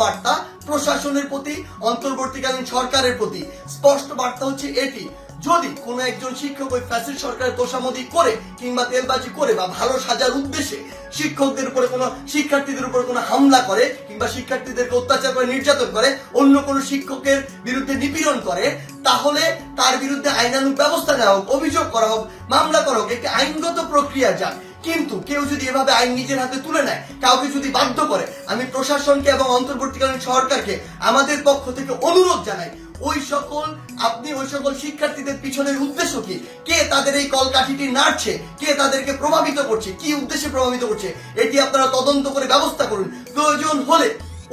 বার্তা প্রশাসনের প্রতি, অন্তর্বর্তীকালীন সরকারের প্রতি। স্পষ্ট বার্তা হচ্ছে এটি, যদি কোনো একজন শিক্ষক ওই ফ্যাসিস্ট সরকারের তোষামোদি করে কিংবা তেলবাজি করে বা ভালো সাজার উদ্দেশ্যে শিক্ষকদের উপরে কোনো, শিক্ষার্থীদের উপরে কোনো হামলা করে কিংবা শিক্ষার্থীদেরকে অত্যাচার করে, নির্যাতন করে, অন্য কোনো শিক্ষকের বিরুদ্ধে নিপীড়ন করে, তাহলে তার বিরুদ্ধে আইনানুগ ব্যবস্থা নেওয়া হোক, অভিযোগ করা হোক, মামলা করা হোক, একটি আইনগত প্রক্রিয়া যাক। কিন্তু কেউ যদি এভাবে আইন নিজের হাতে তুলে নেয়, কাউকে যদি বাধ্য করে, আমি প্রশাসনকে এবং অন্তর্বর্তীকালীন সরকারকে আমাদের পক্ষ থেকে অনুরোধ জানাই, ওই সকল শিক্ষার্থীদের পিছনের উদ্দেশ্য কি, কে তাদের এই কলকাঠিটি নাড়ছে, কে তাদেরকে প্রভাবিত করছে, কি উদ্দেশ্যে প্রভাবিত করছে, এটি আপনারা তদন্ত করে ব্যবস্থা করুন। প্রয়োজন হলে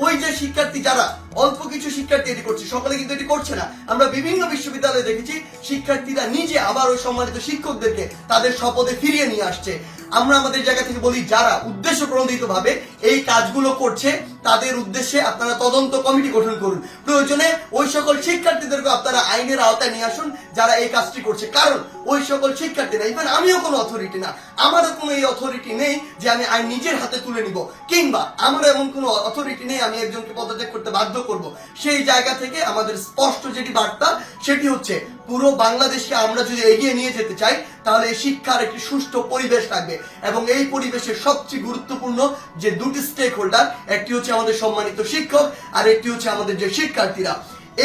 ওই যে শিক্ষার্থী, যারা অল্প কিছু শিক্ষার্থী এটি করছে, সকলে কিন্তু এটি করছে না। আমরা বিভিন্ন বিশ্ববিদ্যালয়ে দেখেছি শিক্ষার্থীরা নিজে আবার ওই সম্মানিত শিক্ষকদেরকে তাদের শপথে ফিরিয়ে নিয়ে আসছে। আমরা আমাদের জায়গা থেকে বলি, যারা উদ্দেশ্য প্রণোদিত ভাবে এই কাজগুলো করছে তাদের উদ্দেশ্যে আপনারা তদন্ত কমিটি গঠন করুন। প্রয়োজনে ওই সকল শিক্ষার্থীদেরকে আপনারা আইনের আওতায় নিয়ে আসুন যারা এই কাজটি করছে। কারণ ওই সকল শিক্ষার্থীরা, ইভেন আমিও কোনো অথরিটি না, আমারও কোনো এই অথরিটি নেই যে আমি আইন নিজের হাতে তুলে নিব, কিংবা আমার এমন কোনো অথরিটি নেই আমি একজনকে পদত্যাগ করতে বাধ্য করব। সেই জায়গা থেকে আমাদের স্পষ্ট যেটি বার্তা, সেটি হচ্ছে পুরো বাংলাদেশকে আমরা যদি এগিয়ে নিয়ে যেতে চাই, তাহলে এই শিক্ষার একটি সুষ্ঠু পরিবেশ থাকবে। এবং এই পরিবেশের সবচেয়ে গুরুত্বপূর্ণ যে দুটি স্টেক হোল্ডার, একটি হচ্ছে আমাদের সম্মানিত শিক্ষক আর একটি হচ্ছে আমাদের যে শিক্ষার্থীরা।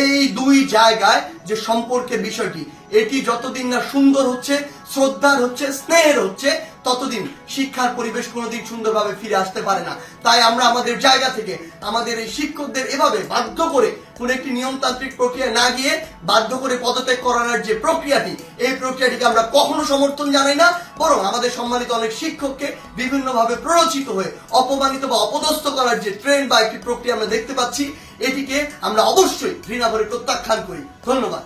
এই দুই জায়গায় যে সম্পর্কের বিষয়টি, এটি যতদিন না সুন্দর হচ্ছে, শ্রদ্ধার হচ্ছে, স্নেহের হচ্ছে, ততদিন শিক্ষার পরিবেশ কোনোদিন সুন্দরভাবে ফিরে আসতে পারে না। তাই আমরা আমাদের জায়গা থেকে আমাদের এই শিক্ষকদের এভাবে বাধ্য করে কোন একটি নিয়মতান্ত্রিক প্রক্রিয়া না গিয়ে বাধ্য করে পদত্যাগ করানোর যে প্রক্রিয়াটি, এই প্রক্রিয়াটিকে আমরা কখনো সমর্থন জানাই না। বরং আমাদের সম্মানিত অনেক শিক্ষককে বিভিন্নভাবে প্ররোচিত হয়ে অপমানিত বা অপদস্থ করার যে ট্রেন্ড বা একটি প্রক্রিয়া আমরা দেখতে পাচ্ছি, এটিকে আমরা অবশ্যই ঘৃণা ভরে প্রত্যাখ্যান করি। ধন্যবাদ।